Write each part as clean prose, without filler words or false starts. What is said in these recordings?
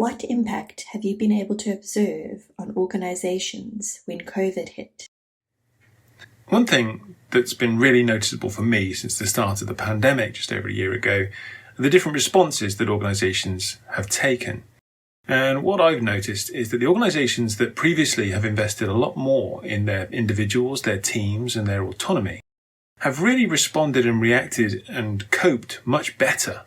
What impact have you been able to observe on organizations when COVID hit? One thing that's been really noticeable for me since the start of the pandemic just over a year ago are the different responses that organizations have taken. And what I've noticed is that the organizations that previously have invested a lot more in their individuals, their teams, and their autonomy have really responded and reacted and coped much better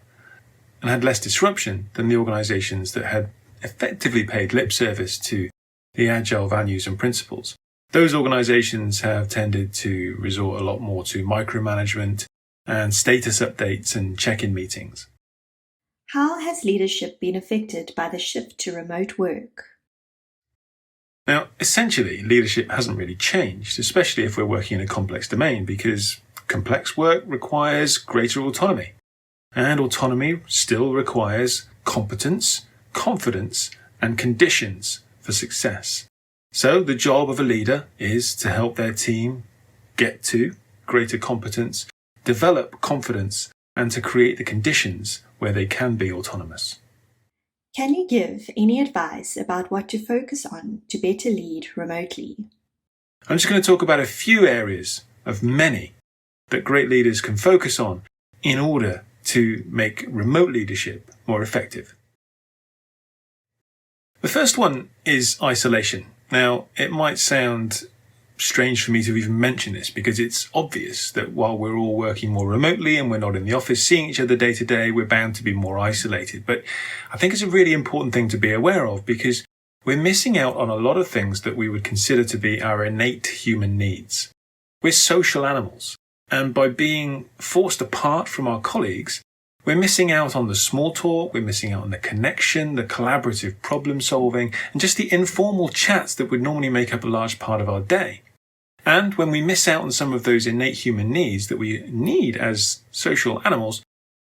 and had less disruption than the organizations that had effectively paid lip service to the agile values and principles. Those organizations have tended to resort a lot more to micromanagement and status updates and check-in meetings. How has leadership been affected by the shift to remote work? Now, essentially, leadership hasn't really changed, especially if we're working in a complex domain, because complex work requires greater autonomy. And autonomy still requires competence, confidence, and conditions for success. So the job of a leader is to help their team get to greater competence, develop confidence, and to create the conditions where they can be autonomous. Can you give any advice about what to focus on to better lead remotely? I'm just going to talk about a few areas of many that great leaders can focus on in order to make remote leadership more effective. The first one is isolation. Now, it might sound strange for me to even mention this because it's obvious that while we're all working more remotely and we're not in the office seeing each other day to day, we're bound to be more isolated. But I think it's a really important thing to be aware of because we're missing out on a lot of things that we would consider to be our innate human needs. We're social animals, and by being forced apart from our colleagues, we're missing out on the small talk, we're missing out on the connection, the collaborative problem solving, and just the informal chats that would normally make up a large part of our day. And when we miss out on some of those innate human needs that we need as social animals,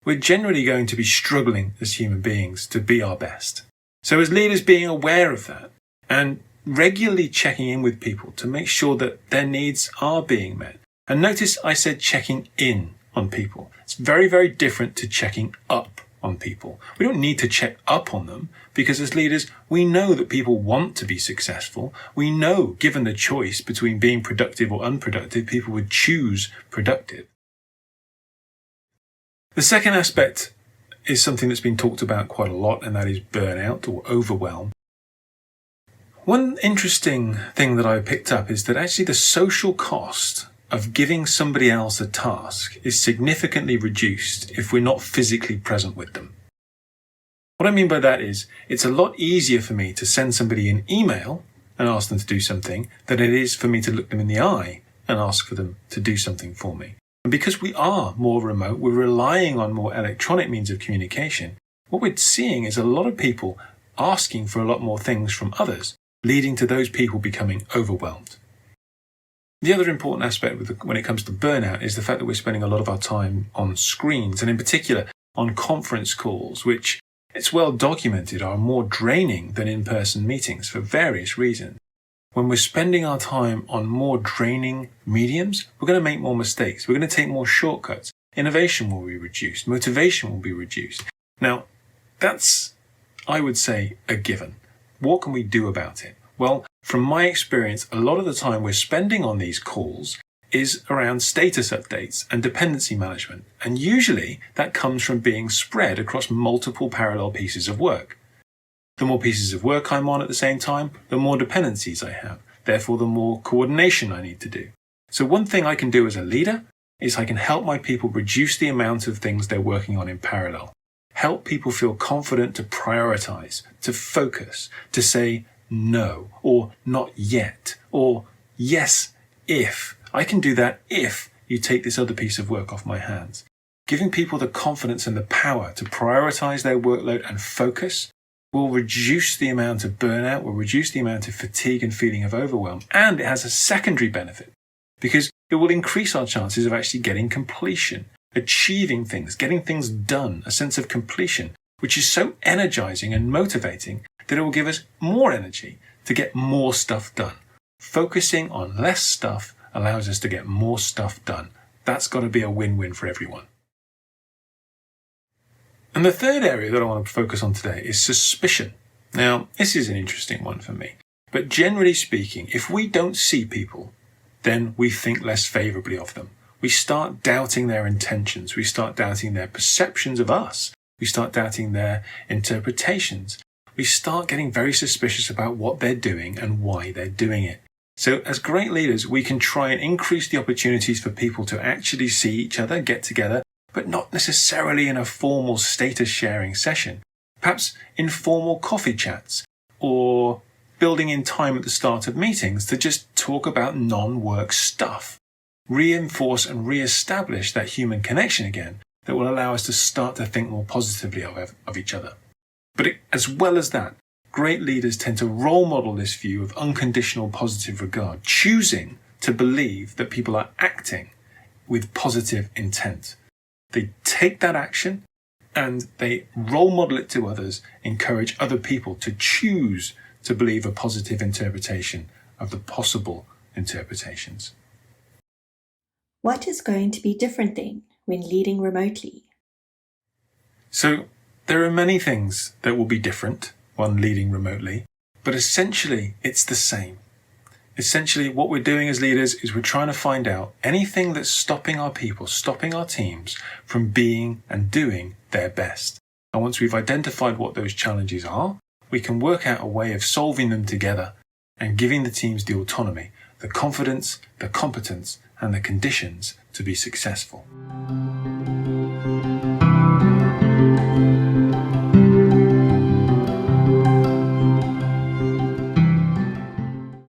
we're generally going to be struggling as human beings to be our best. So as leaders, being aware of that and regularly checking in with people to make sure that their needs are being met. And notice I said checking in on people. It's very, very different to checking up on people. We don't need to check up on them because as leaders, we know that people want to be successful. We know, given the choice between being productive or unproductive, people would choose productive. The second aspect is something that's been talked about quite a lot, and that is burnout or overwhelm. One interesting thing that I picked up is that actually the social cost of giving somebody else a task is significantly reduced if we're not physically present with them. What I mean by that is it's a lot easier for me to send somebody an email and ask them to do something than it is for me to look them in the eye and ask for them to do something for me. And because we are more remote, we're relying on more electronic means of communication. What we're seeing is a lot of people asking for a lot more things from others, leading to those people becoming overwhelmed. The other important aspect when it comes to burnout is the fact that we're spending a lot of our time on screens, and in particular on conference calls, which it's well documented are more draining than in-person meetings for various reasons. When we're spending our time on more draining mediums, we're going to make more mistakes. We're going to take more shortcuts. Innovation will be reduced. Motivation will be reduced. Now, that's, I would say, a given. What can we do about it? Well, from my experience, a lot of the time we're spending on these calls is around status updates and dependency management. And usually that comes from being spread across multiple parallel pieces of work. The more pieces of work I'm on at the same time, the more dependencies I have. Therefore, the more coordination I need to do. So one thing I can do as a leader is I can help my people reduce the amount of things they're working on in parallel. Help people feel confident to prioritize, to focus, to say no, or not yet, or yes, if. I can do that if you take this other piece of work off my hands. Giving people the confidence and the power to prioritize their workload and focus will reduce the amount of burnout, will reduce the amount of fatigue and feeling of overwhelm. And it has a secondary benefit because it will increase our chances of actually getting completion, achieving things, getting things done, a sense of completion, which is so energizing and motivating that it will give us more energy to get more stuff done. Focusing on less stuff allows us to get more stuff done. That's got to be a win-win for everyone. And the third area that I want to focus on today is suspicion. Now, this is an interesting one for me. But generally speaking, if we don't see people, then we think less favourably of them. We start doubting their intentions. We start doubting their perceptions of us. We start doubting their interpretations. We start getting very suspicious about what they're doing and why they're doing it. So as great leaders, we can try and increase the opportunities for people to actually see each other, get together, but not necessarily in a formal status sharing session. Perhaps informal coffee chats, or building in time at the start of meetings to just talk about non-work stuff. Reinforce and re-establish that human connection again that will allow us to start to think more positively of each other. But as well as that, great leaders tend to role model this view of unconditional positive regard, choosing to believe that people are acting with positive intent. They take that action and they role model it to others, encourage other people to choose to believe a positive interpretation of the possible interpretations. What is going to be different then when leading remotely? So there are many things that will be different when leading remotely, but essentially it's the same. Essentially what we're doing as leaders is we're trying to find out anything that's stopping our people, stopping our teams from being and doing their best. And once we've identified what those challenges are, we can work out a way of solving them together and giving the teams the autonomy, the confidence, the competence, and the conditions to be successful.